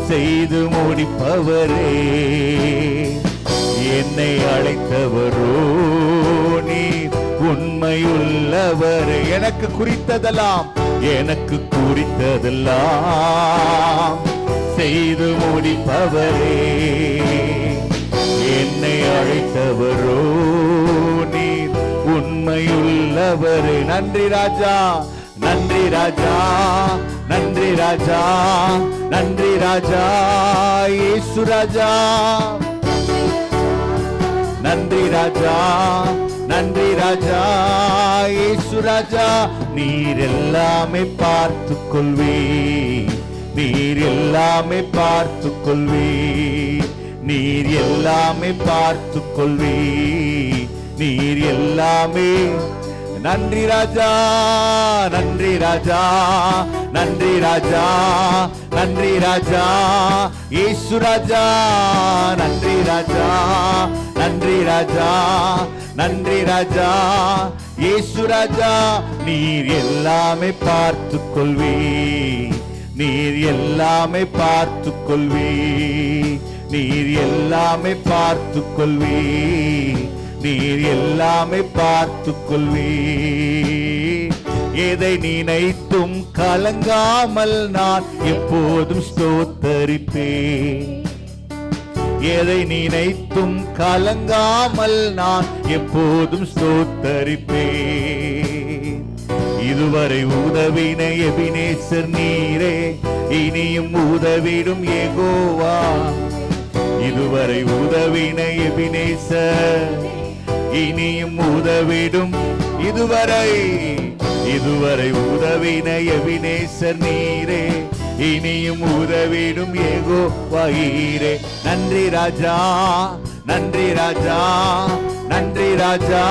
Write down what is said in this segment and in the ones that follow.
செய்து முடிப்பவரே. என்னை அழைத்தவரோ நீ உண்மையுள்ளவரே. எனக்கு குறித்ததெல்லாம் செய்து முடிப்பவரே. என்னை அழைத்தவரோ நீ உண்மையுள்ளவரே. நன்றி ராஜா, நன்றி ராஜா, நன்றி ராஜா, நன்றி ராஜா, இயேசு ராஜா. நன்றி ராஜா, நன்றி ராஜா, இயேசு ராஜா. நீர் எல்லாமே பார்த்துக் கொள்வீர், நீர் எல்லாமே பார்த்துக் கொள்வீர், நீர் எல்லாமே பார்த்துக் கொள்வீர், நீர் எல்லாமே. நன்றி ராஜா, நன்றி ராஜா, நன்றி ராஜா, நன்றி ராஜா, இயேசு ராஜா. நன்றி ராஜா, நன்றி ராஜா, நன்றி ராஜா, இயேசு ராஜா. நீர் எல்லாமே பார்த்துக் கொள்வீர், நீர் எல்லாமே பார்த்துக் கொள்வீர், நீர் எல்லாமே பார்த்துக் கொள்வீர், நீர் எல்லாமே பார்த்துக் கொள்வீர். எதை நினைத்தும் கலங்காமல் நான் எப்போதும் ஸ்தோத்தரிப்பேன். எதை நினைத்தும் கலங்காமல் நான் எப்போதும் ஸ்தோத்தரிப்பேன். இதுவரை உதவின எபினேசர் நீரே, இனியும் உதவிடும் யெகோவா. இதுவரை உதவின எபினேசர், இனியும் உதவிடும். இதுவரை உதவின எபினேசர் நீரே, இனியும் உதவிடும் யெகோவா ஈரே. நன்றி ராஜா, நன்றி ராஜா, நன்றி ராஜா,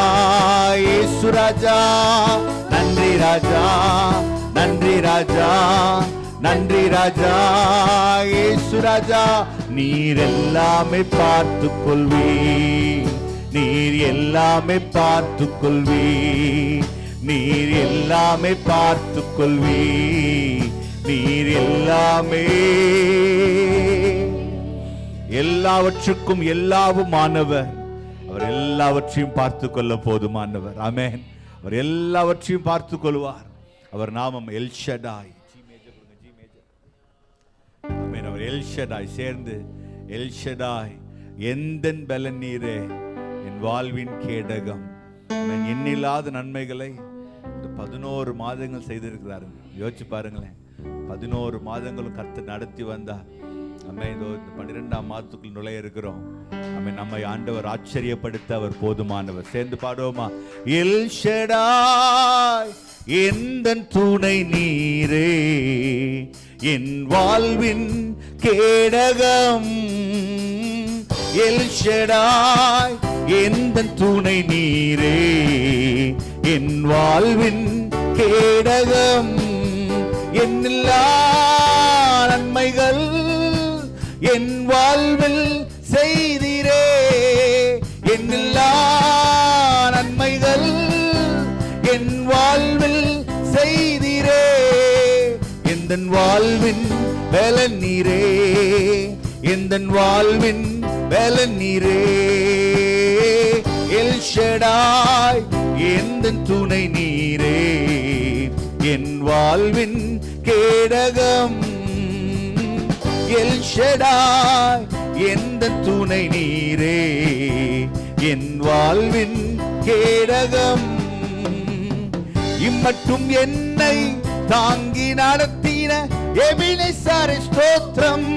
இயேசு ராஜா. நன்றி ராஜா, நன்றி ராஜா, நன்றி ராஜா, இயேசு ராஜா. நீர் எல்லாமே பார்த்துக் கொள்வீர், நீர் எல்லாமே பார்த்துக் கொள்வீர், நீர் எல்லாமே பார்த்துக் கொள்வீர், நீர் எல்லாமே. எல்லாவற்றுக்கும் எல்லாவுமானவர், அவர் எல்லாவற்றையும் பார்த்துக் கொள்ள போதுமானவர். ஆமென். அவர் எல்லாவற்றையும் பார்த்துக் கொள்வார். அவர் நாமம் எல் ஷடாய். ஆமென். அவர் எல் ஷடாய். சேர்ந்து எல் ஷடாய், எந்தன் பலன் நீரே, என் வாழ்வின் கேடகம். எண்ணில்லாத நன்மைகளை 11 மாதங்கள் செய்திருக்கிறார்கள். யோசிச்சு பாருங்களேன், 11 மாதங்களும் கர்த்தர் நடத்தி வந்தார். நம்ம இந்த 12ஆம் மாதத்துக்குள் நுழைய இருக்கிறோம். நம்மை ஆண்டவர் ஆச்சரியப்படுத்த அவர் போதுமானவர். சேர்ந்து பாடுவோமா? எல் ஷடாய், எந்தன் துணை நீரே, என் வாழ்வின் கேடகம். எல் ஷடாய், எந்தன் துணை நீரே, என் வாழ்வின் கேடகம். என்னில்லா நன்மைகள் என் வாழ்வில் செய்திரே, என்னில்லா நன்மைகள் என் வாழ்வில் செய்திரே. எந்தன் வாழ்வின் பலன் நீரே, எந்தன் வாழ்வின் பலன் நீரே. எல் ஷடாய், எந்தன் துணை நீரே, என் வாழ்வின் கேடகம். எல் ஷடாய், எந்தன் துணை நீரே, என் வாழ்வின் கேடகம். இம்மட்டும் என்னை தாங்கி நடத்தின எபினேசரே ஸ்தோத்திரம்.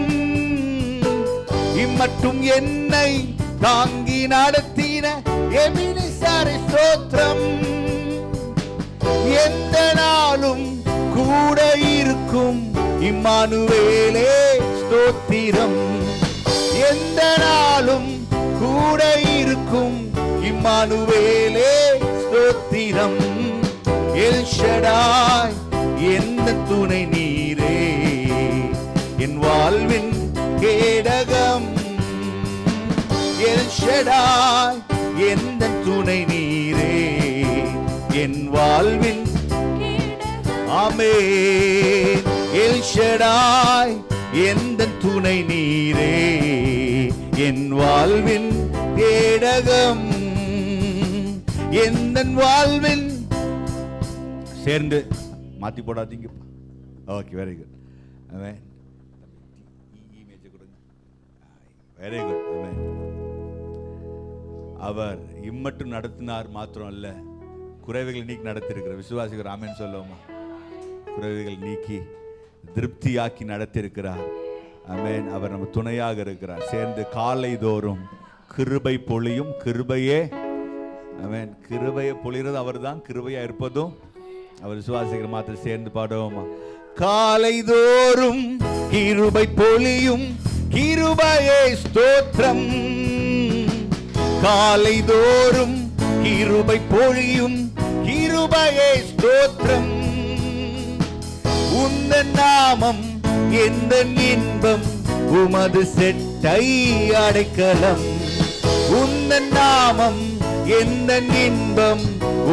இம்மட்டும் என்னை தாங்கி நடத்தின எபினேசரே ஸ்தோத்திரம். எந்த நாளும் கூட இருக்கும் இம்மானுவேலே ஸ்தோத்திரம். எந்த நாளும் கூட இருக்கும் இம்மானுவேலே ஸ்தோத்திரம். எல் ஷடாய், எந்த துணை நீரே, என் வாழ்வின் கேடகம். எல் ஷடாய், எந்த துணை நீரே, என் வாழ்வின். ஆமென். எல் ஷடாய், எந்த துணை நீரே, என் வாழ்வின் கேடகம், எந்த வாழ்வின். சேர்ந்து மாத்தி போடாதீங்க. Okay, very good. ஆமென். Very good. ஆமென். அவர் இம்மட்டும் நடத்தினார் மாத்திரம் அல்ல, குறைவுகள் நீக்கி நடத்தியிருக்கிறார். விசுவாசிகள் ஆமென் சொல்லுவோமா? குறைவுகள் நீக்கி திருப்தியாக்கி நடத்தியிருக்கிறார். ஆமென். அவர் நம்ம துணையாக இருக்கிறார். சேர்ந்து காலை தோறும் கிருபை பொழியும் கிருபையே. ஆமென். கிருபையை பொழிகிறது அவர் தான், கிருபையா இருப்பதும் அவர். விசுவாசிகள் மாத்திரம் சேர்ந்து பாடுவோமா? காலை தோறும் கிருபை பொழியும் கிருபையே ஸ்தோத்திரம், காலை தோறும் கிருபை பொழியும் கிருபையே ஸ்தோத்திரம், உந்தன் நாமம் எந்த இன்பம் உமது செட்டை அடைக்கலம், உந்தன் நாமம் எந்த இன்பம்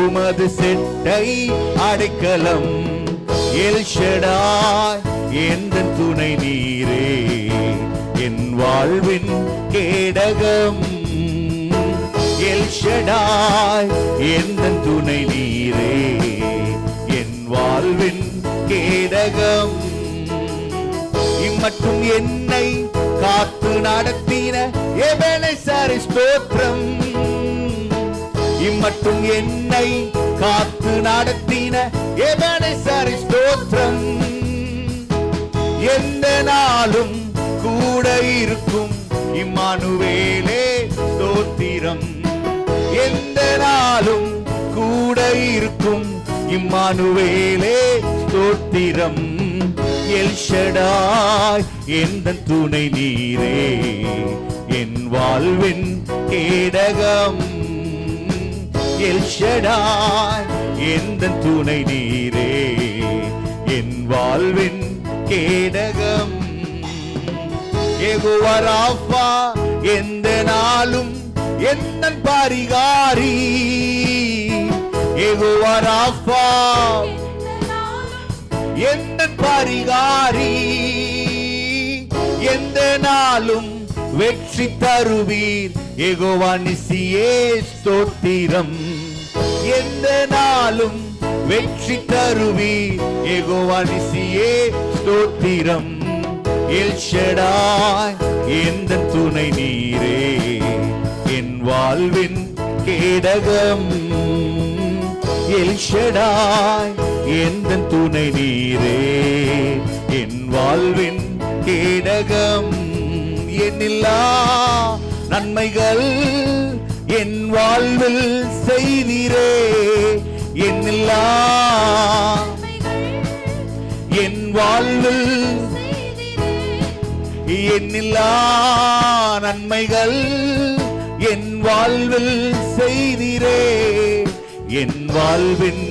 உமது செட்டை அடைக்கலம், எல் ஷடாய் எந்த துணை நீரே, என் வாழ்வின் கேடகம், எல் ஷடாய் எந்த துணை நீரே, என் வாழ்வின் கேடகம், இம்மட்டும் என்னை காத்து நடத்தின எபெனேசர் ஸ்தோத்திரம், இம்மட்டும் என்னை காத்து நடத்தின எபெனேசர் ஸ்தோத்திரம், எந்த நாளும் கூட இருக்கும் இம்மானுவேலே ஸ்தோத்திரம், எந்த நாளும் கூட இருக்கும் இம்மானுவேலே ஸ்தோத்திரம், எல் ஷடாய் எந்த துணை நீரே, என் வாழ்வின் கேடகம், எல் ஷடாய் எந்த துணை நீரே, என் வாழ்வின் கேடகம், யெகோவா ராஃபா எந்த நாளும் எந்த பரிகாரி, யெகோவா ராஃபா எந்த பரிகாரி, எந்த நாளும் வெற்றி தருவீர் யெகோவா நிசியே ஸ்தோத்திரம், எந்த நாளும் வெற்றி தருவீர் யெகோவா நிசியே ஸ்தோத்திரம், எல் ஷடாய் எந்த துணை நீரே, என் வாழ்வின் கேடகம், எல் ஷடாய் எந்த துணை நீரே, என் வாழ்வின் கேடகம், என்னில்லா நன்மைகள் என் வாழ்வில் செய்தீரே, என்னில்லா என் வாழ்வில் என்னில்லா நன்மைகள் என் வாழ்வில் செய்தீரே, என் வாழ்வின்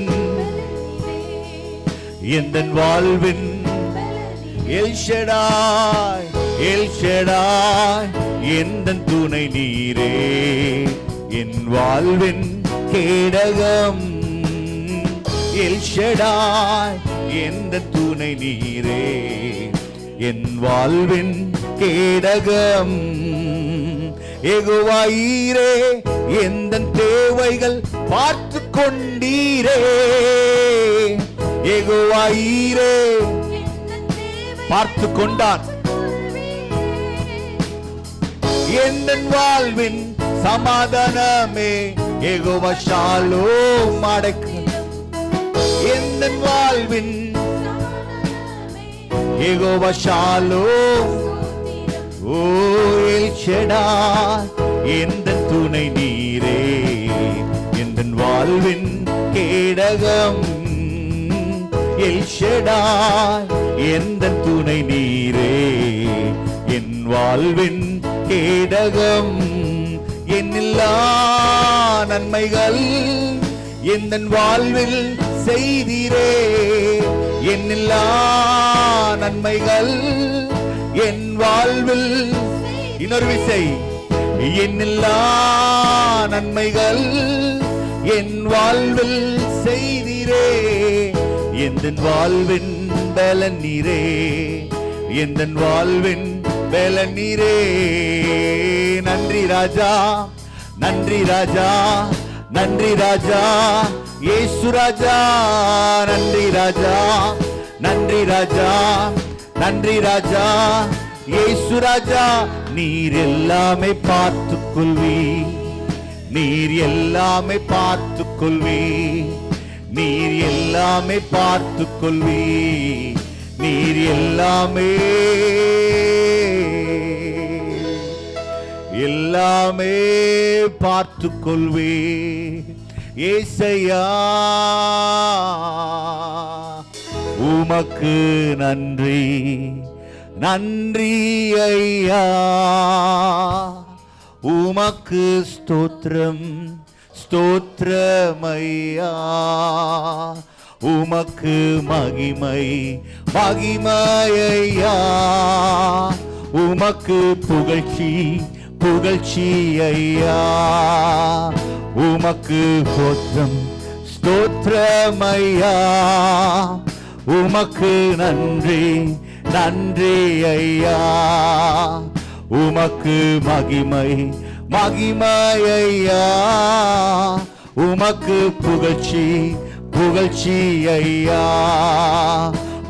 எந்த வாழ்வின் எல் ஷடாய், எல் ஷடாய் எந்த துணை நீரே, என் வாழ்வின் கேடகம், எல் ஷடாய் எந்த துணை நீரே, என் வாழ்வின் கேடகம், யெகோவா ஈரே எந்த தேவைகள் பார்த்து கொண்டீரே, யெகோவா ஈரே பார்த்து கொண்டார், எந்த வாழ்வின் சமாதானமே யெகோவா ஷாலோம் அடைக்கு, எந்த வாழ்வின் யெகோவா ஷாலோம், ஓ எல் ஷடாய் எந்த துணை நீரே, எந்த வாழ்வின் கேடகம், எல் ஷடாய் எந்த துணை நீரே, என் வாழ்வின் கேடகம், என்னில்லா நன்மைகள் எந்த வாழ்வில் செய்தீரே, என்னில்லா நன்மைகள் என் வாழ்வில், இன்னொரு விசை, என்னில்லா நன்மைகள் என் வாழ்வில் செய்தீரே, எந்த வாழ்வின் பலன் நீரே, எந்தன் வாழ்வின் வேலன் நீரே. நன்றி ராஜா, நன்றி ராஜா, நன்றி ராஜா, இயேசு ராஜா. நன்றி ராஜா, நன்றி ராஜா, நன்றி ராஜா, இயேசு ராஜா. நீர் எல்லாமே பார்த்துக் கொள்வி, நீர் எல்லாமே பார்த்துக் கொள்வி, நீர் எல்லாமே பார்த்துக் கொள்வி, நீர் எல்லாமே எல்லாமே பார்த்துக் கொள்வே. ஏசையா உமக்கு நன்றி, நன்றி ஐயா. உமக்கு ஸ்தோத்திரம், ஸ்தோத்திரம் ஐயா. உமக்கு மகிமை, மகிமை ஐயா. உமக்கு புகழ்ச்சி, புகழ்ச்சி ஐயா. உமக்கு ஸ்தோத்திரம், ஸ்தோத்திரம் ஐயா. உமக்கு நன்றி, நன்றி ஐயா. உமக்கு மகிமை, மகிமை ஐயா. உமக்கு புகழ்ச்சி, புகழ்ச்சி ஐயா.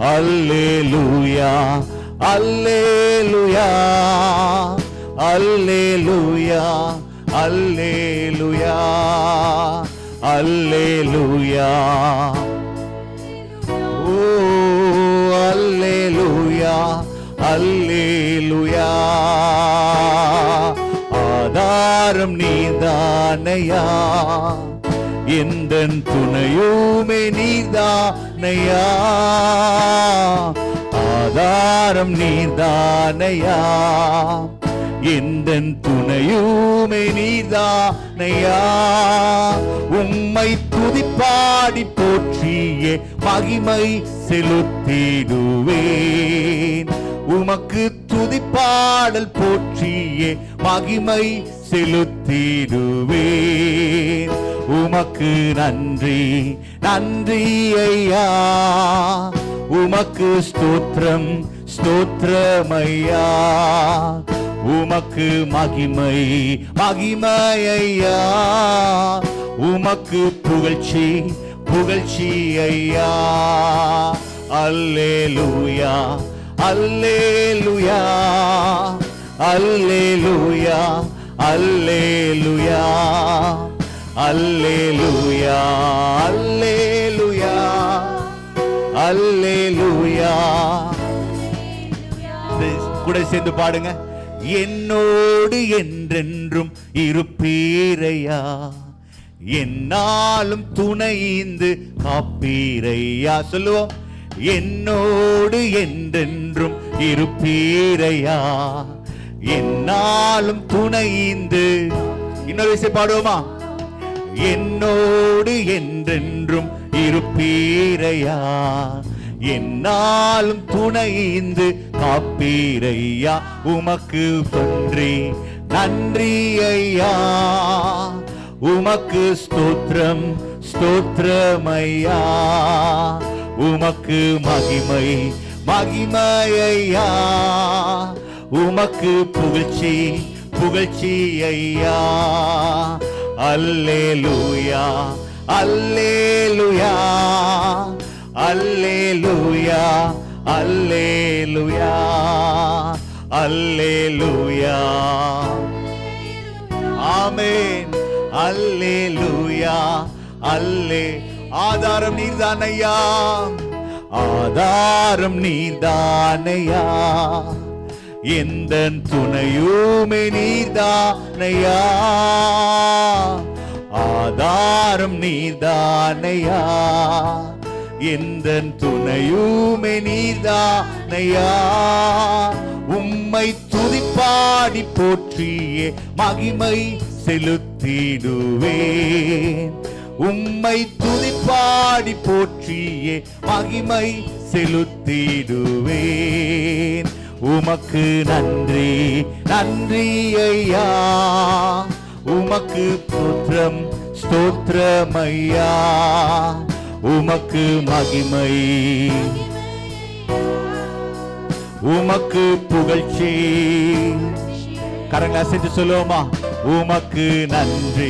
அல்லேலூயா, அல்லேலூயா, அல்லேலூயா, அல்லேலூயா, அல்லேலூயா. ஓ அல்லேலூயா, அல்லேலூயா. ஆதாரம் நீதானையா, எந்தன் துணையுமே நீதானையா. ஆதாரம் நீதானையா, எந்தன் துணையுமே நீதானையா. உம்மை துதிப்பாடி போற்றியே மகிமை செலுத்திடுவேன். உமக்கு துதிப்பாடல் போற்றியே மகிமை செலுத்திடுவேன். உமக்கு நன்றி, நன்றி ஐயா. உமக்கு ஸ்தோத்திரம், ஸ்தோத்திரம் ஐயா. உமக்கு மகிமை, மகிமை ஐயா. உமக்கு புகழ்ச்சி, புகழ்ச்சி ஐயா. அல்லேலூயா, அல்லேலூயா, அல்லேலூயா, அல்லேலூயா, அல்லேலூயா, அல்லேலூயா, அல்லேலூயா. கூட சேர்ந்து பாடுங்க. என்னோடு என்றென்றும் இருப்பீரையா, என்னாலும் துணைந்து காப்பீரையா. சொல்லுவோம். என்னோடு என்றென்றும் இருப்பீரையா, என்னாலும் துணைந்து. இன்னொரு விஷயம் பாடுவோமா? என்னோடு என்றென்றும் இருப்பீரையா, என்னாலும் துணைந்து காப்பீரையா. உமக்கு நன்றி, நன்றி ஐயா. உமக்கு ஸ்தோத்திரம், ஸ்தோத்திரம் ஐயா. உமக்கு மகிமை, மகிமை ஐயா. உமக்கு புகழ்ச்சி, புகழ்ச்சி ஐயா. அல்லேலூயா, அல்லேலூயா, அல்லேலூயா, அல்லேலூயா, அல்லேலூயா. ஆமென். அல்லேலூயா, அல்லே. ஆதாரம் நீர்தானையா, ஆதாரம் நீர்தானையா. எந்தன் துணையுமே நீர்தானையா. ஆதாரம் நீர்தானையா. எந்தன் துணையுமே நீர்தானையா. உம்மை துதிப்பாடி போற்றியே மகிமை செலுத்திடுவேன். உம்மை துதிப்பாடி போற்றியே மகிமை செலுத்திடுவேன். உமக்கு நன்றி, நன்றி ஐயா. உமக்கு ஸ்தோத்திரம், ஸ்தோத்திரம் ஐயா. உமக்கு மகிமை, உமக்கு புகழ்ச்சி. கரங்களை அசைத்து சொல்லுவோமா? உமக்கு நன்றி,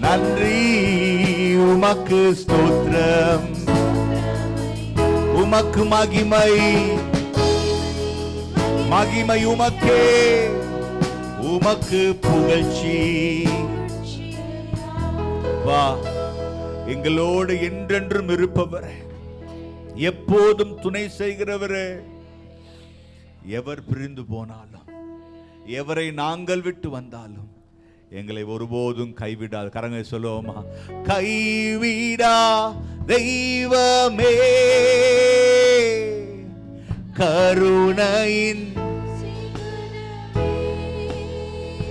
நன்றி, உமக்கு ஸ்தோத்திரம், உமக்கு மகிமை, மகிமை உமக்கே, உமக்கு புகழ்ச்சி. வா, எங்களோடு என்றென்றும் இருப்பவர், எப்போதும் துணை செய்கிறவரே. எவர் பிரிந்து போனாலும், எவரை நாங்கள் விட்டு வந்தாலும் எங்களை ஒருபோதும் கைவிடாது. கரங்களை சொல்லுவோமா? கைவிடா தெய்வமே, கருணையின்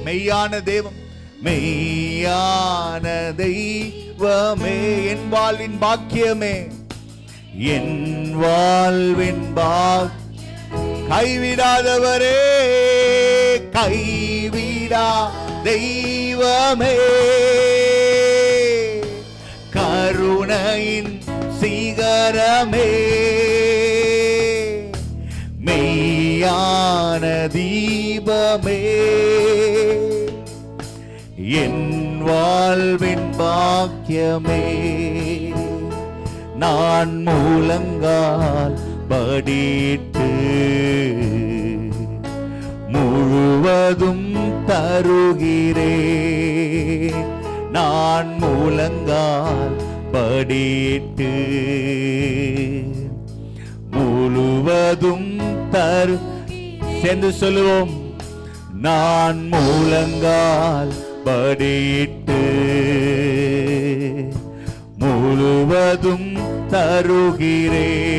மெய்யான தெய்வம், மெய்யான தெய்வமே, என் வாழ்வின் பாக்கியமே, என் வாழ்வின் கைவிடாதவரே, கைவிடா தெய்வமே, கருணையின் சிகரமே, மெய்யான தீபமே, என் வாழ்வின் பாக்கியமே. நான் மூலங்கால் படிட்டு முழுவதும் தருகிறேன். நான் மூலங்கால் படிட்டு முழுவதும் சேர்ந்து சொல்லுவோம். நான் மூலங்கால் படிட்டு முழுவதும் தருகிறேன்.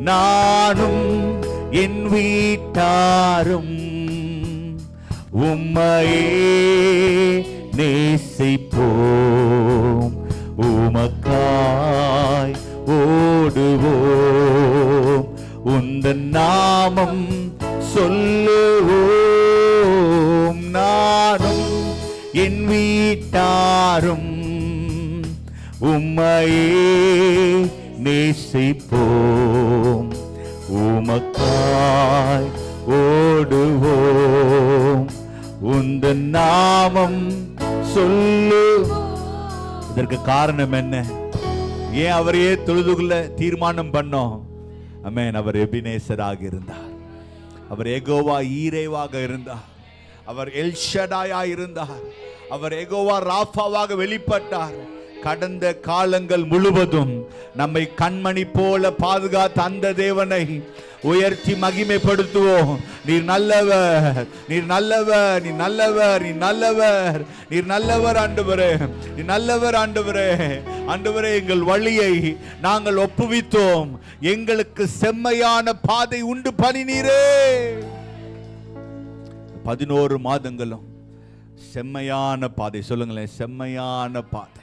நானும் என் வீட்டாரும் உம்மையே நேசிப்போம், உமக்காய் ஓடுவோம், உந்தன் நாமம் சொல்லுவோம். நானும் என் வீட்டாரும் உம்மையே நேசிப்போம், உமக்காய் ஓடுவோம், உந்தன் நாமம் சொல்லு. இதற்கு காரணம் என்ன? ஏன் அவரையே தொழுதுகொள்ள தீர்மானம் பண்ணோம்? ஆமென். அவர் எபினேசராக இருந்தார், அவர் யெகோவா ஈரேவாக இருந்தார், அவர் எல்ஷடாயா இருந்தார், அவர் யெகோவா ராஃபாவாக வெளிப்பட்டார். கடந்த காலங்கள் முழுவதும் நம்மை கண்மணி போல பாதுகாத்த அந்த தேவனை உயர்த்தி மகிமைப்படுத்துவோம். நீர் நல்லவர், நீர் நல்லவர், நீ நல்லவர், நீ நல்லவர், நீர் நல்லவர் ஆண்டவரே, நீ நல்லவர் ஆண்டவரே. ஆண்டவரே, எங்கள் வழியை நாங்கள் ஒப்புவித்தோம், எங்களுக்கு செம்மையான பாதை உண்டு பண்ணினீரே. 11 மாதங்களும் செம்மையான பாதை. சொல்லுங்களேன், செம்மையான பாதை,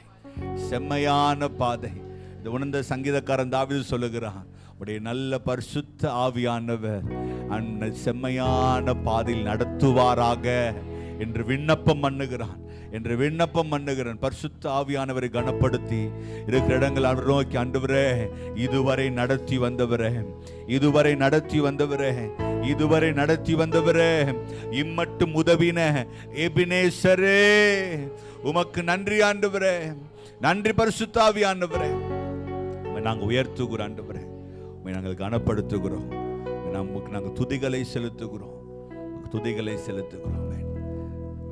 செம்மையான பாதை. இந்த உணர்ந்த சங்கீதக்காரன் தாவீது சொல்லுகிறான், உடைய நல்ல பரிசுத்த ஆவியானவர் அந்த செம்மையான பாதையில் நடத்துவாராக என்று விண்ணப்பம் பண்ணுகிறான். பரிசுத்த ஆவியானவரை கனப்படுத்தி இருக்கிற இடங்கள் அவர் நோக்கி, ஆண்டவரே, இதுவரை நடத்தி வந்தவரே, இம்மட்டும் உதவின எபினேசரே, உமக்கு நன்றி ஆண்டவரே, நன்றி பரிசுத்த ஆவியானவரே. நாங்கள் உயர்த்துகிறோம் ஆண்டவரே, நாங்கள் கனப்படுத்துகிறோம், நமக்கு நாங்கள் துதிகளை செலுத்துகிறோம்.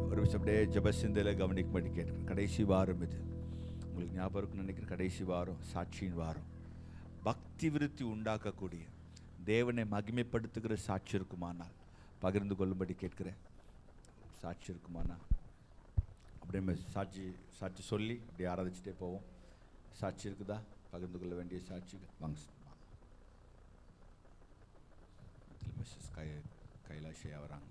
ஒரு விஷயம் அப்படியே ஜபசிந்தையில் கவனிக்கும்படி கேட்கிறேன். கடைசி வாரம் இது, உங்களுக்கு ஞாபகம் இருக்குன்னு நினைக்கிறேன். கடைசி வாரம் சாட்சியின் வாரம். பக்தி விருத்தி உண்டாக்கக்கூடிய, தேவனை மகிமைப்படுத்துகிற சாட்சி இருக்குமானால் பகிர்ந்து கொள்ளும்படி கேட்கிறேன். சாட்சி இருக்குமானால் அப்படியே சாட்சி சொல்லி அப்படியே ஆராதிச்சுட்டே போவோம். சாட்சி இருக்குதா? பகிர்ந்து கொள்ள வேண்டிய சாட்சி வாங்க. மிஸ்ஸஸ் கைலாஷியா வராங்க.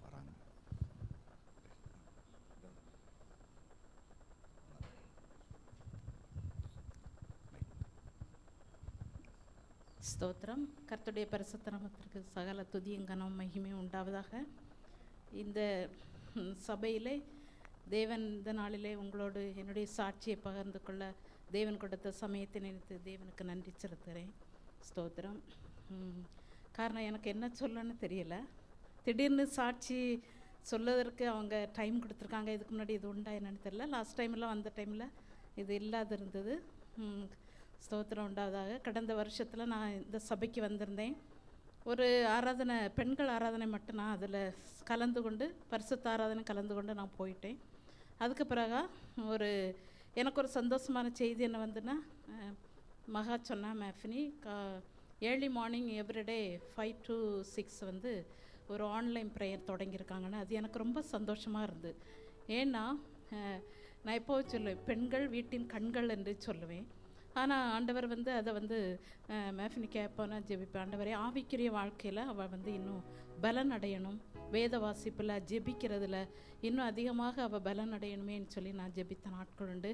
ஸ்தோத்திரம். கர்த்தருடைய பரிசுத்த நாமத்திற்கு சகல துதியும் கனமும் மகிமையும் உண்டாவதாக. இந்த சபையிலே தேவன் இந்த நாளிலே உங்களோடு என்னுடைய சாட்சியை பகிர்ந்து கொள்ள தேவன் கொடுத்த சமயத்தை நினைத்து தேவனுக்கு நன்றி செலுத்துகிறேன். ஸ்தோத்திரம். காரணம் எனக்கு என்ன சொல்லன்னு தெரியல. திடீர்னு சாட்சி சொல்லுவதற்கு அவங்க டைம் கொடுத்துருக்காங்க. இதுக்கு முன்னாடி இது உண்டா என்னன்னு தெரியல. லாஸ்ட் டைம்லாம் வந்த டைமில் இது இல்லாத இருந்தது. ஸ்தோத்திரம் உண்டாவதாக. கடந்த வருஷத்தில் நான் இந்த சபைக்கு வந்திருந்தேன். ஒரு ஆராதனை, பெண்கள் ஆராதனை மட்டும் நான் அதில் கலந்து கொண்டு, பரிசுத்த ஆராதனை கலந்து கொண்டு நான் போயிட்டேன். அதுக்கு பிறகு எனக்கு ஒரு சந்தோஷமான செய்தி என்ன வந்துன்னா, மகா சொன்னா மேஃபினி ஏர்லி மார்னிங் எவ்ரிடே 5 to 6 வந்து ஒரு ஆன்லைன் ப்ரேயர் தொடங்கியிருக்காங்கன்னு. அது எனக்கு ரொம்ப சந்தோஷமாக இருந்தது. ஏன்னா நான் எப்போவும் சொல்லுவேன், பெண்கள் வீட்டின் கண்கள் என்று சொல்லுவேன். ஆனால் ஆண்டவர் வந்து அதை வந்து மேஃபினி கேட்போன்னா ஜெபிப்பேன். ஆண்டவரே, ஆவிக்குரிய வாழ்க்கையில் அவள் வந்து இன்னும் பலன் அடையணும், வேத வாசிப்பில் ஜெபிக்கிறதுல இன்னும் அதிகமாக அவள் பலன் அடையணுமேன்னு சொல்லி நான் ஜெபித்த நாட்கள் உண்டு.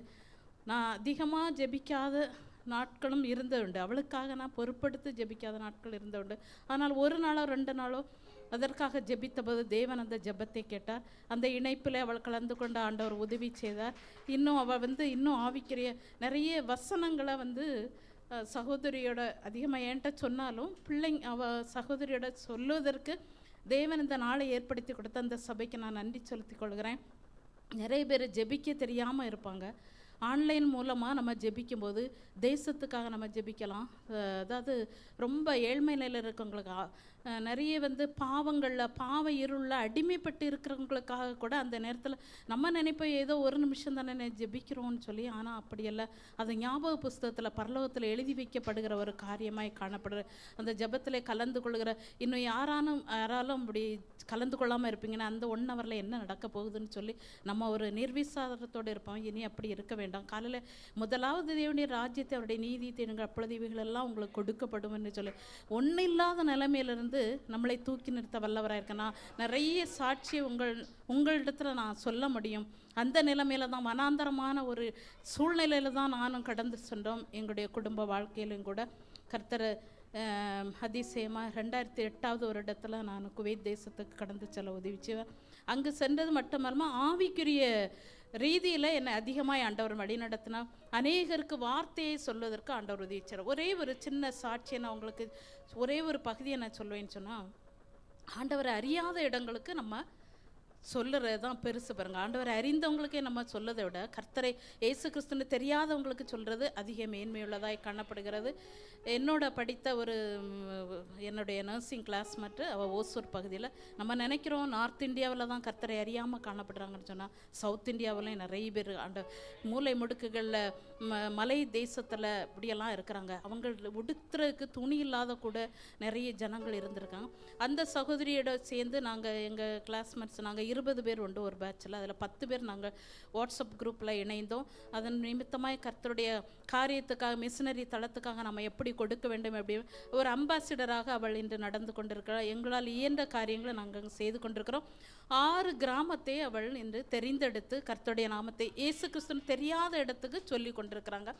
நான் அதிகமாக ஜெபிக்காத நாட்களும் இருந்ததுண்டு. அவளுக்காக நான் பொறுப்படுத்தி ஜெபிக்காத நாட்கள் இருந்ததுண்டு. ஆனால் ஒரு நாளோ 2 நாளோ அதற்காக ஜெபித்தபோது தேவன் அந்த ஜெபத்தை கேட்டார். அந்த இணைப்பில் அவள் கலந்து கொண்ட ஆண்டவர் உதவி செய்தார். இன்னும் அவள் வந்து இன்னும் ஆவிக்குரிய நிறைய வசனங்களை வந்து சகோதரியோட அதிகமாக என்கிட்ட சொன்னாலும் அவள் சகோதரியோட சொல்லுவதற்கு தேவன் இந்த நாளை ஏற்படுத்தி கொடுத்த அந்த சபைக்கு நான் நன்றி செலுத்திக் கொள்கிறேன். நிறைய பேர் ஜெபிக்க தெரியாமல் இருப்பாங்க. ஆன்லைன் மூலமாக நம்ம ஜெபிக்கும்போது தேசத்துக்காக நம்ம ஜெபிக்கலாம். அதாவது ரொம்ப ஏழ்மை நிலையில் இருக்கவங்களுக்காக, நிறைய வந்து பாவ இருளில் அடிமைப்பட்டு இருக்கிறவங்களுக்காக கூட அந்த நேரத்தில் நம்ம நினைப்போம் ஏதோ ஒரு நிமிஷம் தானே ஜெபிக்கிறோம்னு சொல்லி. ஆனால் அப்படியல்ல, அது ஞாபக புஸ்தகத்தில் பரலோகத்தில் எழுதி வைக்கப்படுகிற ஒரு காரியமாய் காணப்படுற அந்த ஜெபத்தில் கலந்து கொள்கிற, இன்னும் யாராலும் அப்படி கலந்து கொள்ளாமல் இருப்பீங்கன்னா அந்த 1 ஹவரில் என்ன நடக்க போகுதுன்னு சொல்லி நம்ம ஒரு நிர்விசாரத்தோடு இருப்போம். இனி அப்படி இருக்க வேண்டாம். காலையில் முதலாவது தேவனுடைய ராஜ்யத்தை, அவருடைய நீதி தேடுங்கள், அப்பொழுது இவைகளெல்லாம் உங்களுக்கு கொடுக்கப்படும் என்று சொல்லி ஒன்றும் இல்லாத நிலைமையிலிருந்து நம்மளை தூக்கி நிறுத்த வல்லவராக இருக்கேன். நான் நிறைய சாட்சி உங்களிடத்தில் நான் சொல்ல முடியும். அந்த நிலைமையில தான், வனாந்தரமான ஒரு சூழ்நிலையில் தான் நானும் கடந்து சென்றோம். எங்களுடைய குடும்ப வாழ்க்கையிலும் கூட கர்த்தர் அதிசயமாக 2008 வருடத்தில் நான் குவைத் தேசத்துக்கு கடந்து செல்ல உதவி செய்வேன். அங்கு சென்றது மட்டுமல்லாமல் ஆவிக்குரிய ரீதியில் என்னை அதிகமாக ஆண்டவர் வழி நடத்தினா, அநேகருக்கு வார்த்தையை சொல்வதற்கு ஆண்டவர் உதவி செய்கிறார். ஒரே ஒரு சின்ன சாட்சியை நான் உங்களுக்கு, ஒரே ஒரு பகுதியை நான் சொல்வேன்னு சொன்னால், ஆண்டவரை அறியாத இடங்களுக்கு நம்ம சொல்லுறது தான் பெருசு பாருங்கள். ஆண்டவரை அறிந்தவங்களுக்கே நம்ம சொல்லதை விட கர்த்தரை இயேசு கிறிஸ்துன்னு தெரியாதவங்களுக்கு சொல்கிறது அதிக மேன்மையுள்ளதாய் காணப்படுகிறது. என்னோட படித்த என்னுடைய நர்சிங் கிளாஸ் மட்டும் அவள் ஓசூர் பகுதியில், நம்ம நினைக்கிறோம் நார்த் இந்தியாவில் தான் கர்த்தரை அறியாமல் காணப்படுறாங்கன்னு சொன்னால், சவுத் இந்தியாவிலையும் நிறைய பேர் அந்த மூலை முடுக்குகளில் மலை தேசத்தில் இப்படியெல்லாம் இருக்கிறாங்க. அவங்க உடுத்துறதுக்கு துணி இல்லாத கூட நிறைய ஜனங்கள் இருந்திருக்காங்க. அந்த சகோதரியோட சேர்ந்து நாங்கள் எங்கள் கிளாஸ்மேட்ஸ் நாங்கள் 20 பேர் உண்டு ஒரு பேட்சில். அதில் 10 பேர் நாங்கள் வாட்ஸ்அப் குரூப்பில் இணைந்தோம். அதன் நிமித்தமாக கர்த்தருடைய காரியத்துக்காக, மிஷினரி தளத்துக்காக நம்ம எப்படி கொடுக்க வேண்டும், எப்படி ஒரு அம்பாசிடராக அவள் இன்று நடந்து கொண்டிருக்கிறாள். எங்களால் இயன்ற காரியங்களை நாங்கள் செய்து கொண்டிருக்கிறோம். 6 கிராமத்தை அவள் இன்று தெரிந்தெடுத்து கர்த்தருடைய நாமத்தை இயேசு கிறிஸ்துன்னு தெரியாத இடத்துக்கு சொல்லி கொண்டிருக்கிறாங்க.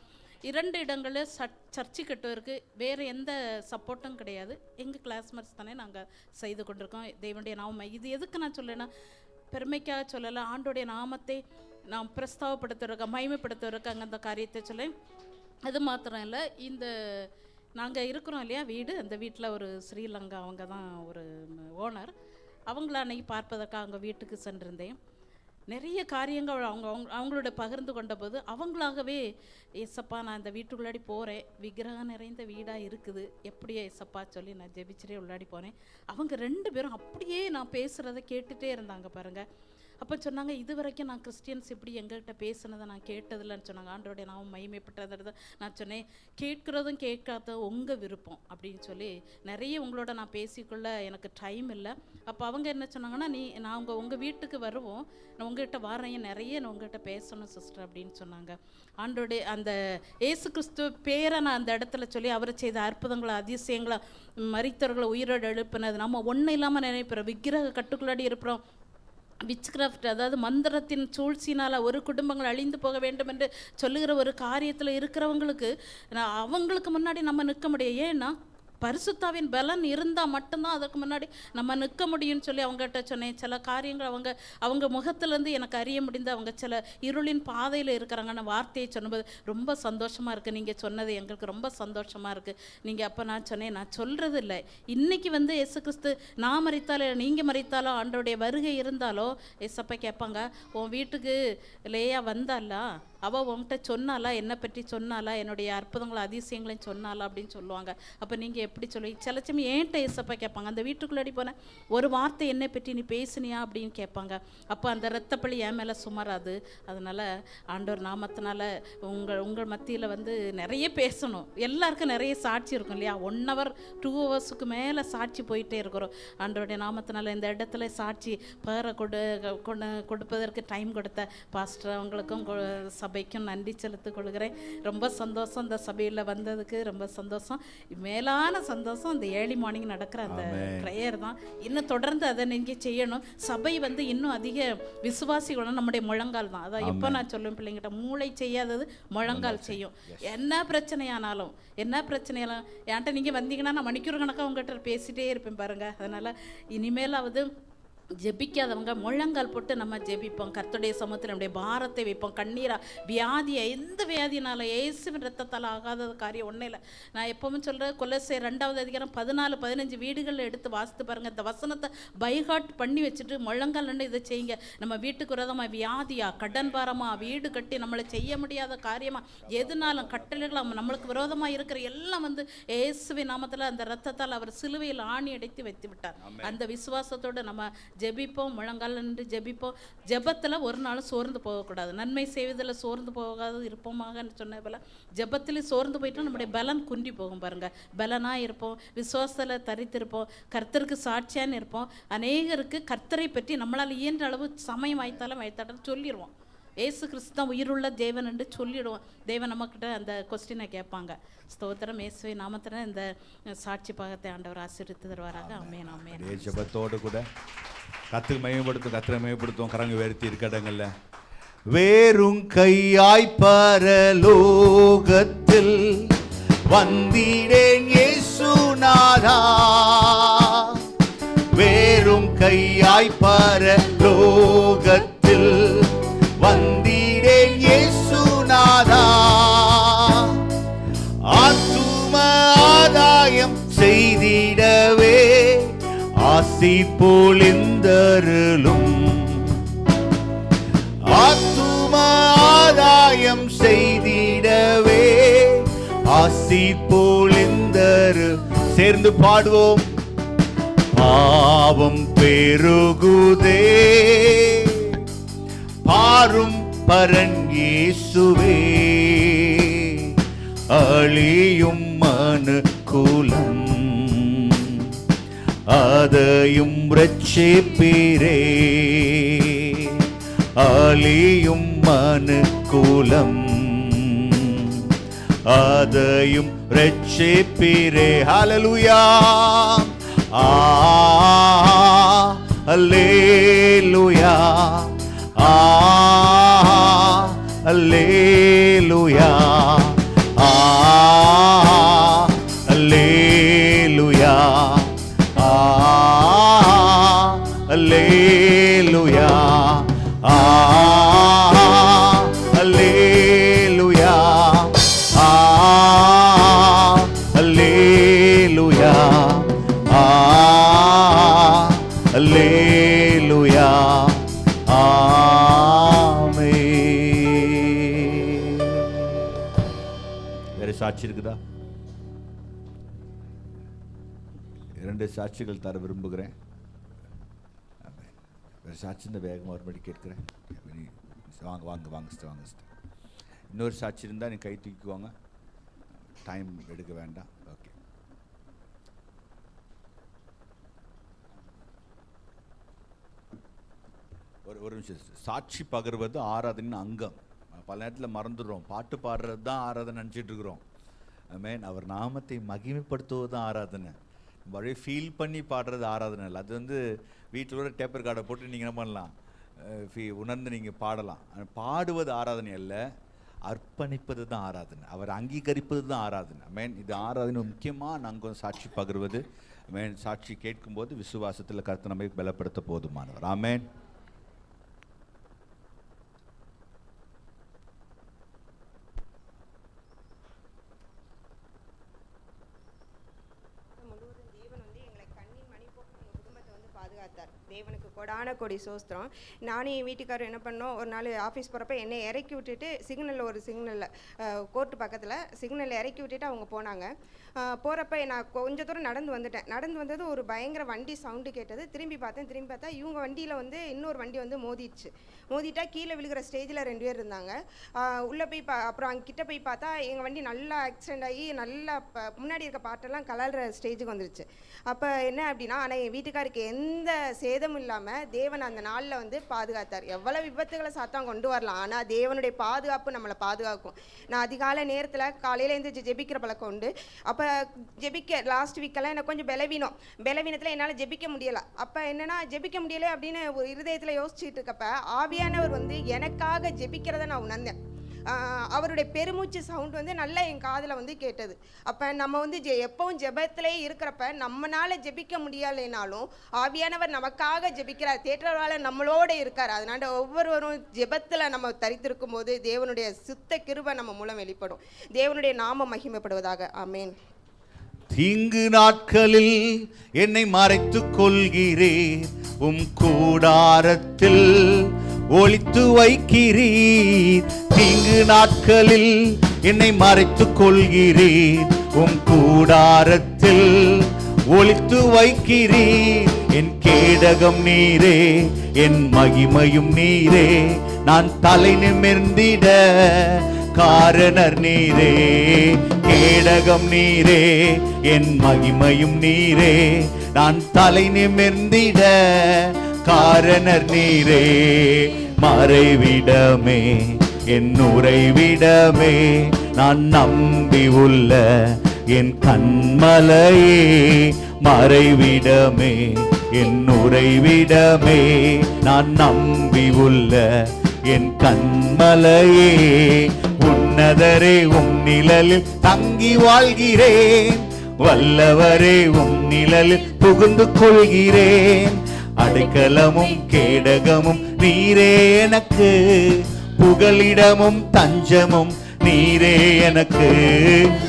2 இடங்களில் சர்ச்சு கட்டுவதற்கு வேறு எந்த சப்போர்ட்டும் கிடையாது. எங்கள் கிளாஸ்மேட்ஸ் தானே நாங்கள் செய்து கொண்டிருக்கோம். தேவனுடைய நாமம் இது எதுக்கு நான் சொல்லேன்னா, பெருமைக்காக சொல்லலை, ஆண்டோடைய நாமத்தை நாம் பிரஸ்தாவப்படுத்துறதுக்கு, மகிமைப்படுத்துவதற்கு அங்கே அந்த காரியத்தை சொல்ல. அது மாத்திரம் இல்லை, இந்த நாங்கள் இருக்கிறோம் இல்லையா வீடு, அந்த வீட்டில் ஒரு ஸ்ரீலங்கா அவங்க தான் ஒரு ஓனர். அவங்கள அன்னைக்கு பார்ப்பதற்காக அவங்க வீட்டுக்கு சென்றிருந்தேன். நிறைய காரியங்கள் அவங்களோட பகிர்ந்து கொண்ட போது அவங்களாகவே, ஏசப்பா நான் இந்த வீட்டுக்குள்ளாடி போகிறேன், விக்கிரகம் நிறைந்த வீடாக இருக்குது, எப்படியே ஏசப்பா சொல்லி நான் ஜெபிச்சிட்டே உள்ளாடி போனேன். அவங்க 2 பேரும் அப்படியே நான் பேசுகிறத கேட்டுகிட்டே இருந்தாங்க பாருங்கள். அப்போ சொன்னாங்க, இது வரைக்கும் நான் கிறிஸ்டியன்ஸ் இப்படி எங்கள்கிட்ட பேசுனதை நான் கேட்டதில்லைன்னு சொன்னாங்க. ஆண்டோடைய நாமம் மகிமைப்பட்டதை நான் சொன்னேன், கேட்குறதும் கேட்காததும் உங்கள் விருப்பம் அப்படின்னு சொல்லி, நிறைய உங்களோட நான் பேசிக்கொள்ள எனக்கு டைம் இல்லை. அப்போ அவங்க என்ன சொன்னாங்கன்னா, நான் உங்கள் வீட்டுக்கு வருவோம், நான் உங்கள்கிட்ட வரேன், நிறைய நான் உங்கள்கிட்ட பேசணும் சிஸ்டர் அப்படின்னு சொன்னாங்க. ஆண்டோடைய அந்த இயேசு கிறிஸ்து பேரை நான் அந்த இடத்துல சொல்லி அவரை செய்த அற்புதங்களை, அதிசயங்களை, மரித்தவர்களை உயிரோடு எழுப்பினது, நம்ம ஒன்றும் இல்லாமல் நினைப்போம், விக்கிரக கட்டுக்குள்ளாடி இருப்போம், விச்கிராஃப்ட் அதாவது மந்திரத்தின் சூழ்ச்சினால் ஒரு குடும்பங்கள் அழிந்து போக வேண்டும் என்று சொல்லுகிற ஒரு காரியத்தில் இருக்கிறவங்களுக்கு அவங்களுக்கு முன்னாடி நம்ம நிற்க முடியும். ஏன்னா பரிசுத்தாவின் பலன் இருந்தால் மட்டும்தான் அதுக்கு முன்னாடி நம்ம நிற்க முடியும்னு சொல்லி அவங்ககிட்ட சொன்னேன். சில காரியங்கள் அவங்க முகத்திலேருந்து எனக்கு அறிய முடிந்து அவங்க சில இருளின் பாதையில் இருக்கிறாங்கன்னு வார்த்தையை சொன்னபோது ரொம்ப சந்தோஷமாக இருக்குது. நீங்கள் சொன்னது எங்களுக்கு ரொம்ப சந்தோஷமாக இருக்குது. நீங்கள் அப்போ நான் சொன்னேன், நான் சொல்கிறது இல்லை, இன்றைக்கி இயேசு கிறிஸ்து நான் மரித்தாலோ நீங்கள் மரித்தாலோ ஆண்டவருடைய வருகை இருந்தாலோ ஏசப்பா கேட்பாங்க, உன் வீட்டுக்கு லேயா வந்தாலா, அவள் உன்கிட்ட சொன்னாலா, என்னை பற்றி சொன்னாலா, என்னுடைய அற்புதங்களை அதிசயங்களையும் சொன்னாலா அப்படின்னு சொல்லுவாங்க. அப்போ நீங்கள் எப்படி சொல்லி சில சமயம் ஏன்ட்ட ஏசப்பா கேட்பாங்க, அந்த வீட்டுக்குள்ளாடி போனேன் ஒரு வார்த்தை என்னை பற்றி நீ பேசுனியா அப்படின்னு கேட்பாங்க. அப்போ அந்த இரத்தப்பழி என் மேலே சுமராது. அதனால் ஆண்டவர் நாமத்தினால உங்கள் மத்தியில் நிறைய பேசணும். எல்லாருக்கும் நிறைய சாட்சி இருக்கும் இல்லையா, 1 hour 2 hours மேலே சாட்சி போயிட்டே இருக்கிறோம். ஆண்டவருடைய நாமத்தினால இந்த இடத்துல சாட்சி பகர கொடுப்பதற்கு டைம் கொடுத்த பாஸ்டர் அவங்களுக்கும் சபைக்கும் நன்றி செலுத்திக் கொள்கிறேன். ரொம்ப சந்தோஷம் இந்த சபையில் வந்ததுக்கு, ரொம்ப சந்தோஷம். மேலான சந்தோஷம் இந்த ஏர்லி மார்னிங் நடக்கிற அந்த ப்ரேயர் தான். இன்னும் தொடர்ந்து அதை நீங்கள் செய்யணும். சபை இன்னும் அதிக விசுவாசிகளும் நம்முடைய முழங்கால் தான். அதான் இப்போ நான் சொல்லுவேன் பிள்ளைங்கிட்ட, மூளை செய்யாதது முழங்கால் செய்யும். என்ன பிரச்சனையானாலும் என்கிட்ட நீங்கள் வந்தீங்கன்னா நான் மணிக்கூர் கணக்காக உங்கள்கிட்ட பேசிகிட்டே இருப்பேன் பாருங்கள். அதனால் இனிமேலாவது ஜெபிக்காதவங்க முழங்கால் போட்டு நம்ம ஜெபிப்போம். கர்த்தருடைய சமூகத்தில் நம்முடைய பாரத்தை வைப்போம். கண்ணீரா வியாதியை எந்த வியாதினால இயேசுவின் ரத்தத்தால் ஆகாத காரியம் ஒன்றும் இல்லை. நான் எப்பவும் சொல்கிறேன், கொலோசியர் 2வது அதிகாரம் 14-15 வீடுகளில் எடுத்து வாசித்து பாருங்கள். இந்த வசனத்தை பைஹார்ட் பண்ணி வச்சுட்டு முழங்கால் நின்று இதை செய்யுங்க. நம்ம வீட்டுக்கு விரோதமாக வியாதியா, கடன் பாரமா, வீடு கட்டி நம்மளை செய்ய முடியாத காரியமா, எதுனாலும் கட்டளைகள் நம்மளுக்கு விரோதமாக இருக்கிற எல்லாம் இயேசுவின் நாமத்தில் அந்த ரத்தத்தால் அவர் சிலுவையில் ஆணி அடைத்து வைத்து விட்டார். அந்த விசுவாசத்தோடு நம்ம ஜெபிப்போம், முழங்கால் நின்று ஜெபிப்போம். ஜெபத்தில் ஒரு நாளும் சோர்ந்து போகக்கூடாது. நன்மை செய்வதில் சோர்ந்து போகாது இருப்போமாகன்னு சொன்ன போல ஜெபத்தில் சோர்ந்து போயிட்டோம் நம்முடைய பலன் குன்றி போகும் பாருங்கள். பலனாக இருப்போம், விசுவாசத்தில் தரித்திருப்போம், கர்த்தருக்கு சாட்சியான்னு இருப்போம். அநேகருக்கு கர்த்தரை பற்றி நம்மளால் இயன்ற அளவு சமயம் வாய்த்தாலும் சொல்லிடுவோம். ஏசு கிறிஸ்து தான் உயிருள்ள தேவன் என்று சொல்லிடுவோம். தேவன் நம்மக்கிட்ட அந்த கொஸ்டினை கேட்பாங்க. ஸ்தோத்திரம். இயேசுவை நாமத்தில் இந்த சாட்சி பாகத்தை ஆண்டவர் ஆசீர்வதித்து தருவாராக. ஆமென் ஆமென். ஜெபத்தோடு கூட கர்த்தரை மகிமைப்படுத்தும். கரங்க உயர்த்தி இருக்க இடங்கள்ல வேறும் கையாய் பரலோகத்தில் வந்திடேன் இயேசுநாதா, வேறும் கையாய் பரலோகத்தில் வந்திடேன் இயேசுநாதா, ஆத்தும ஆதாயம் செய்திடவே ஆசி பொழிந்தருளும், ஆத்தும ஆதாயம் செய்திடவே ஆசி பொழிந்தரு. சேர்ந்து பாடுவோம். பாவம் பெருகுதே பாரும் பரன் இயேசுவே, அழியும் மனுக்குலம் அதையும் ரட்சிப்பீரே, அழியும் மனுக்குலம் அதையும் ரட்சிப்பீரே. ஹல்லேலூயா, அல்லேலூயா, அல்லேலூயா, அல்லேலூயா, அல்லேலூயா, அல்லேலூயா, அல்லேலூயா, அல்லேலூயா, ஆமென். வேற சாட்சி இருக்குதா? 2 சாட்சிகள் தர விரும்புகிறேன். வேற சாட்சி இந்த வேகமாக மறுபடி கேட்கிறேன். வாங்க வாங்க வாங்க சிஸ்டர், வாங்க சிஸ்டர். இன்னொரு சாட்சி இருந்தால் நீ கை தூக்கிக்குவாங்க, டைம் எடுக்க வேண்டாம். ஓகே, ஒரு நிமிஷம். சாட்சி பகிர்வது ஆராதனையின் அங்கம். பல நேரத்தில் மறந்துடுறோம். பாட்டு பாடுறது தான் ஆராதனை நினச்சிட்டு இருக்கிறோம். ஆமென். அவர் நாமத்தை மகிமைப்படுத்துவது தான் ஆராதனை. வழி ஃபீல் பண்ணி பாடுறது ஆராதனை இல்லை. அது வீட்டில் டேப்பர் கார்டை போட்டு நீங்கள் என்ன பண்ணலாம், உணர்ந்து நீங்கள் பாடலாம். பாடுவது ஆராதனை அல்ல. அர்ப்பணிப்பது தான் ஆராதனை, அவர் அங்கீகரிப்பது தான் ஆராதனை. ஆமென். இது ஆராதனை முக்கியமாக நாங்கள் சாட்சி பகிர்வது. ஆமென். சாட்சி கேட்கும்போது விசுவாசத்தில் கர்த்தர் நம்மை பலப்படுத்த போதுமானவர். ஆமென். தேவனுக்கு கொடான கொடி சோஸ்திரம். நானும் என் வீட்டுக்காரர் என்ன பண்ணோம், ஒரு நாள் ஆஃபீஸ் போகிறப்ப என்னை இறக்கி விட்டுட்டு சிக்னலில் கோர்ட்டு பக்கத்தில் சிக்னலில் இறக்கி விட்டுட்டு அவங்க போனாங்க. போகிறப்ப நான் கொஞ்சம் தூரம் நடந்து வந்துட்டேன். நடந்து வந்தது ஒரு பயங்கர வண்டி சவுண்டு கேட்டது. திரும்பி பார்த்தா இவங்க வண்டியில் வந்து இன்னொரு வண்டி வந்து மோதிட்டா கீழே விழுகிற ஸ்டேஜில் 2 பேர் இருந்தாங்க. உள்ளே போய் அப்புறம் அங்கே கிட்ட போய் பார்த்தா எங்கள் வண்டி நல்லா ஆக்சிடென்ட் ஆகி நல்லா முன்னாடி இருக்க பாட்டெல்லாம் கலர்ற ஸ்டேஜுக்கு வந்துருச்சு. அப்போ என்ன அப்படின்னா, ஆனால் என் வீட்டுக்காருக்கு எந்த சேதமும் இல்லாமல் தேவன் அந்த நாளில் வந்து பாதுகாத்தார். எவ்வளோ விபத்துகளை சாத்தான் கொண்டு வரலாம், ஆனால் தேவனுடைய பாதுகாப்பு நம்மளை பாதுகாக்கும். நான் அதிகாலை நேரத்தில் காலையில் எழுந்திரிச்சு ஜெபிக்கிற பழக்கம் உண்டு. அப்போ ஜெபிக்க லாஸ்ட் வீக்கெல்லாம் எனக்கு கொஞ்சம் பலவீனத்தில் என்னால் ஜெபிக்க முடியலை. அப்போ என்னென்னா ஜெபிக்க முடியலை அப்படின்னு ஒரு இருதயத்தில் யோசிச்சுட்டு இருக்கப்ப ஆவியானவர் வந்து எனக்காக ஜெபிக்கிறத நான் உணர்ந்தேன். அவருடைய பெருமூச்சு சவுண்ட் வந்து நல்லா என் காதில் வந்து கேட்டது. அப்போ நம்ம வந்து எப்பவும் ஜெபத்திலே இருக்கிறப்ப நம்மளால ஜெபிக்க முடியலைனாலும் ஆவியானவர் நமக்காக ஜெபிக்கிறார், தேற்றவாளர் நம்மளோட இருக்கார். அதனால ஒவ்வொருவரும் ஜெபத்தில் நம்ம தரித்திருக்கும் போது தேவனுடைய சுத்த கிருபை நம்ம மூலம் வெளிப்படும். தேவனுடைய நாமம் மகிமைப்படுவதாக. ஆமென். தீங்கு நாட்களில் என்னை மறைத்துக் கொள்கிறேன், உம் கூடாரத்தில் ஒளித்து வைக்கிறீர். தீங்கு நாட்களில் என்னை மறைத்துக் கொள்கிறீர், உம் கூடாரத்தில் ஒளித்து வைக்கிறீர். என் கேடகம் நீரே, என் மகிமையும் நீரே, நான் தலை நிமிர்ந்திட காரணர் நீரே. கேடகம் நீரே, என் மகிமையும் நீரே, நான் தலை நிமிர்ந்திட காரணர் நீரே. மறைவிடமே, என் உறைவிடமே, நான் நம்பி உள்ள என் கண்மலையே. மறைவிடமே, என் உறைவிடமே, நான் நம்பி உள்ள என் கண்மலையே. உன்னதரே, உம் நிழலில் தங்கி வாழ்கிறேன், வல்லவரே, உம் நிழலில் புகுந்து கொள்கிறேன். அடைக்கலமும் கேடகமும் நீரே எனக்கு, புகலிடமும் தஞ்சமும் நீரே எனக்கு,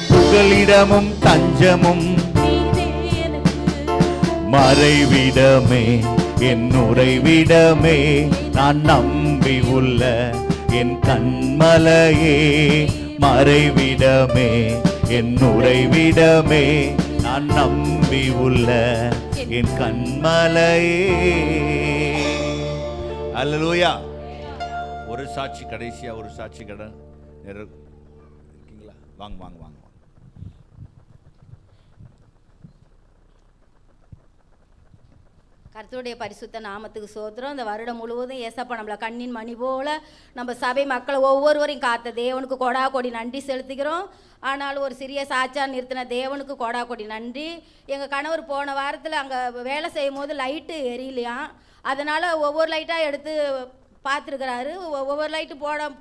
புகலிடமும் தஞ்சமும். மறைவிடமே, என் உறைவிடமே, நான் நம்பி உள்ள என் கண்மலையே. மறைவிடமே, என் உறைவிடமே, நான் நம்பி உள்ள என் கண்மலையே. அல்லேலூயா. ஒரு சாட்சி, கடைசியா ஒரு சாட்சி இருக்கீங்களா? வாங்க வாங்க வாங்க. கர்த்தருடைய பரிசுத்த நாமத்துக்கு சோத்திரம். இந்த வருடம் முழுவதும் ஏசப்பா நம்மளை கண்ணின் மணி போல நம்ம சபை மக்களை ஒவ்வொருவரையும் காத்த தேவனுக்கு கொடா கொடி நன்றி செலுத்துகிறோம். ஆனாலும் ஒரு சிறிய சாட்சியா நிறுத்தின தேவனுக்கு கொடா கொடி நன்றி. எங்கள் கணவர் போன வாரத்தில் அங்கே வேலை செய்யும் போது லைட்டு எரியலையாம். அதனால் ஒவ்வொரு லைட்டாக எடுத்து பார்த்துருக்குறாரு. ஒவ்வொரு லைட்டு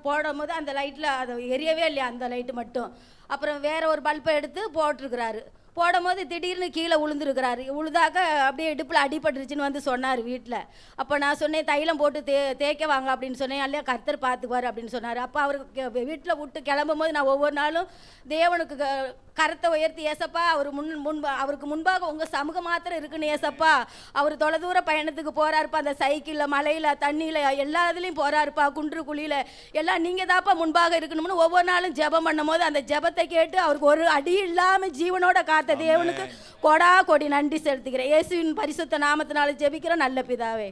போடும் போது அந்த லைட்டில் அது எரியவே இல்லையா, அந்த லைட்டு மட்டும். அப்புறம் வேறு ஒரு பல்பை எடுத்து போட்டிருக்கிறாரு. போடும்போது திடீர்னு கீழே விழுந்துருக்கிறாரு. விழுதாக்க அப்படியே இடுப்பில் அடிபட்டுருச்சுன்னு வந்து சொன்னார் வீட்டில். அப்போ நான் சொன்னேன், தைலம் போட்டு தேய்க்க வாங்க அப்படின்னு சொன்னேன். அல்லையா, கர்த்தர் பார்த்துக்குவார் அப்படின்னு சொன்னார். அப்போ அவருக்கு வீட்டில் விட்டு கிளம்பும் போது நான் ஒவ்வொரு நாளும் தேவனுக்கு கரத்தை உயர்த்தி, ஏசப்பா அவர் அவருக்கு முன்பாக உங்கள் சமூகம் மாத்திரம் இருக்குன்னு ஏசப்பா, அவர் தொலைதூர பயணத்துக்கு போகிறாருப்பா, அந்த சைக்கிளில், மலையில், தண்ணியில், எல்லா இதுலேயும் போகிறாருப்பா, குன்று குழியில் எல்லாம் நீங்கள் தான்ப்பா முன்பாக இருக்கணும்னு ஒவ்வொரு நாளும் ஜெபம் பண்ணும் போது அந்த ஜெபத்தை கேட்டு அவருக்கு ஒரு அடி இல்லாமல் ஜீவனோட காத்த தேவனுக்கு கொடா கொடி நன்றி செலுத்துகிறேன். இயேசுவின் பரிசுத்த நாமத்தினால ஜெபிக்கிற நல்ல பிதாவே.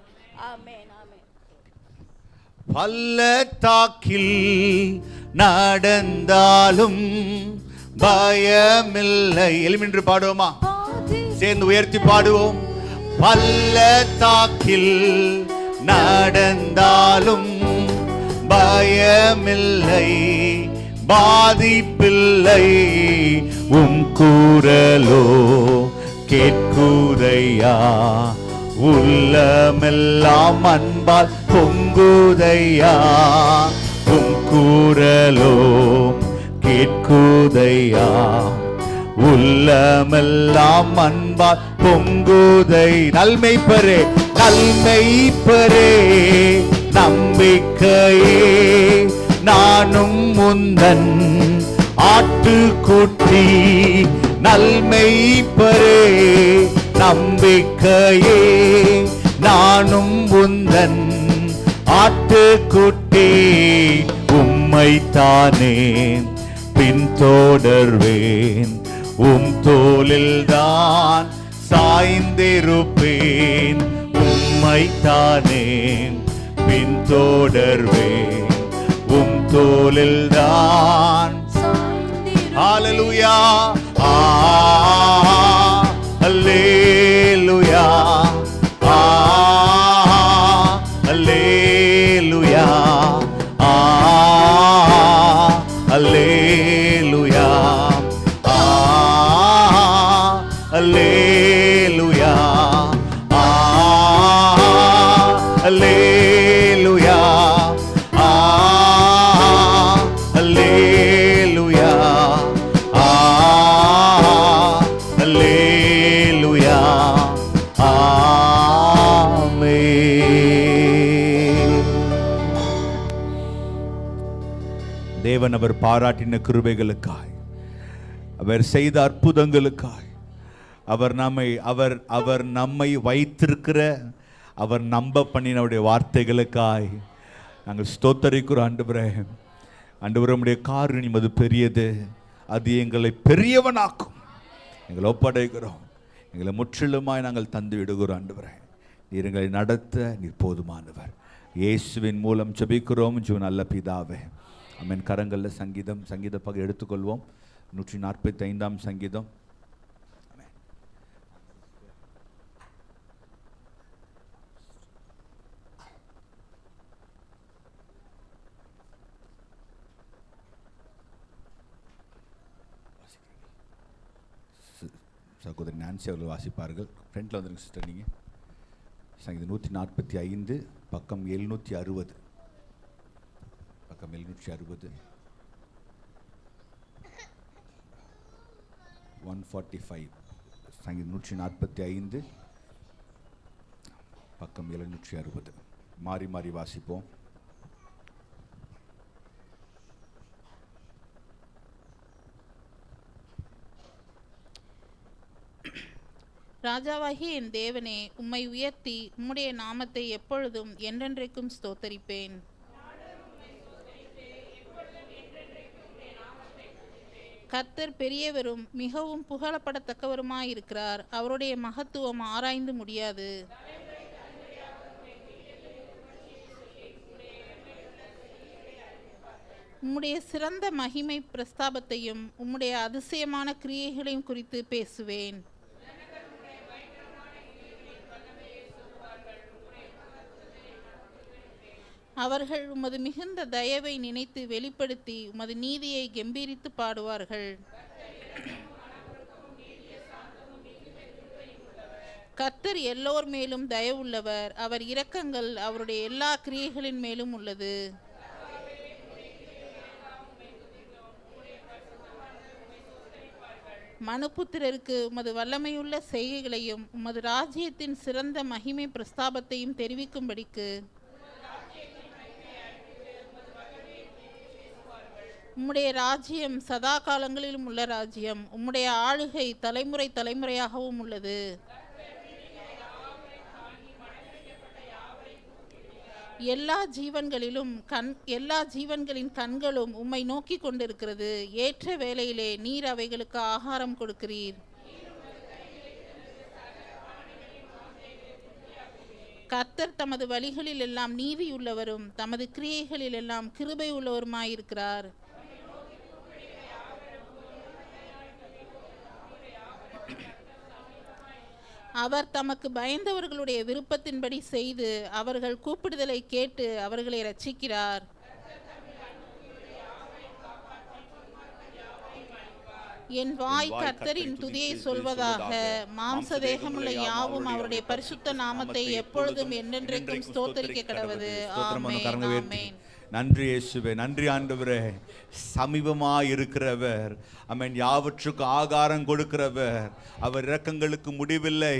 ஆமென் ஆமென். பள்ளத்தாக்கில் நடந்தாலும் பயமில்லை. எலிமென்று பாடுவோமா? சேர்ந்து உயர்த்தி பாடுவோம். பள்ளத்தாக்கில் நடந்தாலும் பயமில்லை, பாதிப்பில்லை, உம் குரலோ கேட்குதையா, உள்ளமெல்லாம் அன்பால் பொங்குதையா, உம் கூறலோ கேட்குதையா, உள்ளமெல்லாம் அன்பா பொங்குதை. நல்மெய்ப்பரே நல்மெய்ப்பரே நம்பிக்கையே, நானும் முந்தன் ஆட்டுக்குட்டி. நல்மெய்ப்பரே நம்பிக்கையே, நானும் உந்தன் ஆட்டுக்குட்டி. உம்மைத்தானே பின்தொடர்வேன், உம் தோளில்தான் சாய்ந்திருப்பேன். உம்மைத்தானே பின்தொடர்வேன், உம் தோளில்தான். ஹல்லேலூயா, ஹல்லேலூயா, ஹல்லேலூயா, ஹல்லேலூயா, ஹல்லேலூயா, ஹல்லேலூயா, ஹல்லேலூயா, ஹல்லேலூயா, ஆமென். தேவன் அவர் பாராட்டின கிருபைகளுக்காய், அவர் செய்த அற்புதங்களுக்காய், அவர் நம்மை வைத்திருக்கிற, அவர் நம்ப பண்ணினுடைய வார்த்தைகளுக்காய் நாங்கள் ஸ்தோத்தரிக்கிறோம். ஆண்டவரே, நம்முடைய காரியம் அது பெரியது, அது எங்களை பெரியவனாக்கும். எங்களை ஒப்படைக்கிறோம், எங்களை முற்றிலுமாய் நாங்கள் தந்து விடுகிறோம். ஆண்டவரே, நீர் எங்களை நடத்த நீர் போதுமானவர். இயேசுவின் மூலம் ஜெபிக்கிறோம் நல்ல பிதாவே, ஆமென். கரங்களில் சங்கீத பக்கம் எடுத்துக்கொள்வோம். 145 சங்கீதம். சகோதரி நான்சி அவர்கள் வாசிப்பார்கள். ஃப்ரெண்டில் வந்துருங்க சிஸ்டர். நீங்கள் சங்கீதம் 145 பக்கம் 760. பக்கம் 760, 145. சங்கீதம் 145 பக்கம் 760. மாறி மாறி வாசிப்போம். ராஜாவாகிய என் தேவனே, உம்மை உயர்த்தி உம்முடைய நாமத்தை எப்பொழுதும் என்றென்றைக்கும் ஸ்தோத்தரிப்பேன். கர்த்தர் பெரியவரும் மிகவும் புகழப்படத்தக்கவருமாயிருக்கிறார். அவருடைய மகத்துவம் ஆராய்ந்து முடியாது. உம்முடைய சிறந்த மகிமை பிரஸ்தாபத்தையும் உம்முடைய அதிசயமான கிரியைகளையும் குறித்து பேசுவேன். அவர்கள் உமது மிகுந்த தயவை நினைத்து வெளிப்படுத்தி உமது நீதியை கெம்பீரித்து பாடுவார்கள். கர்த்தர் எல்லோர் மேலும் தயவுள்ளவர், அவர் இரக்கங்கள் அவருடைய எல்லா கிரியைகளின் மேலும் உள்ளது. மனுபுத்திரருக்கு உமது வல்லமையுள்ள செய்கைகளையும் உமது ராஜ்யத்தின் சிறந்த மகிமை பிரஸ்தாபத்தையும் தெரிவிக்கும்படிக்கு உம்முடைய ராஜ்யம் சதா காலங்களிலும் உள்ள ராஜ்யம், உம்முடைய ஆளுகை தலைமுறை தலைமுறையாகவும் உள்ளது. எல்லா ஜீவன்களின் கண்களும் உம்மை நோக்கி கொண்டிருக்கிறது. ஏற்ற வேளையிலே நீர் அவைகளுக்கு ஆகாரம் கொடுக்கிறீர். கர்த்தர் தமது வழிகளில் எல்லாம் நீதியுள்ளவரும் தமது கிரியைகளில் எல்லாம் கிருபை உள்ளவருமாயிருக்கிறார். அவர் தமக்கு பயந்தவர்களுடைய விருப்பத்தின்படி செய்து அவர்கள் கூப்பிடுதலை கேட்டு அவர்களை இரட்சிக்கிறார். என் வாய் கர்த்தரின் துதியை சொல்வதாக, மாம்ச தேகமுள்ள யாவும் அவருடைய பரிசுத்த நாமத்தை எப்பொழுதும் என்றென்றைக்கும் ஸ்தோத்தரிக்க கடவது. ஆமென், ஆமென். நன்றி இயேசுவே, நன்றி ஆண்டவரே. சமீபமாக இருக்கிறவர், ஆமென். யாவற்றுக்கும் ஆகாரம் கொடுக்கிறவர், அவர் இரக்கங்களுக்கு முடிவில்லை.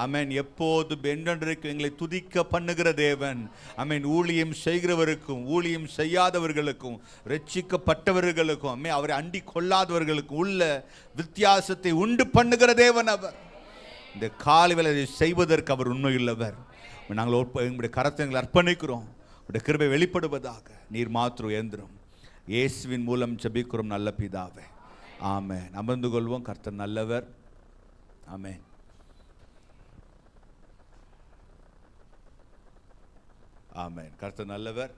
ஆமென். எப்போது என்றென்றைக்கு எங்களை துதிக்க பண்ணுகிற தேவன். ஆமென். ஊழியம் செய்கிறவருக்கும் ஊழியம் செய்யாதவர்களுக்கும் ரட்சிக்கப்பட்டவர்களுக்கும் ஆமென் அவரை அண்டி கொள்ளாதவர்களுக்கும் உள்ள வித்தியாசத்தை உண்டு பண்ணுகிற தேவன் அவர். இந்த காலை வேளை செய்வதற்கு அவர் உண்மையுள்ளவர். நாங்கள் எங்களுடைய கரத்தை எங்களை அர்ப்பணிக்கிறோம். உடைய கிருபை வெளிப்படுவதாக. நீர் மாத்திரம் ஏந்திரம். இயேசுவின் மூலம் ஜெபிக்கிறோம் நல்ல பிதாவே, ஆமென். அமர்ந்து கொள்வோம். கர்த்தர் நல்லவர். ஆமென். ஆமென். கர்த்தர் நல்லவர்.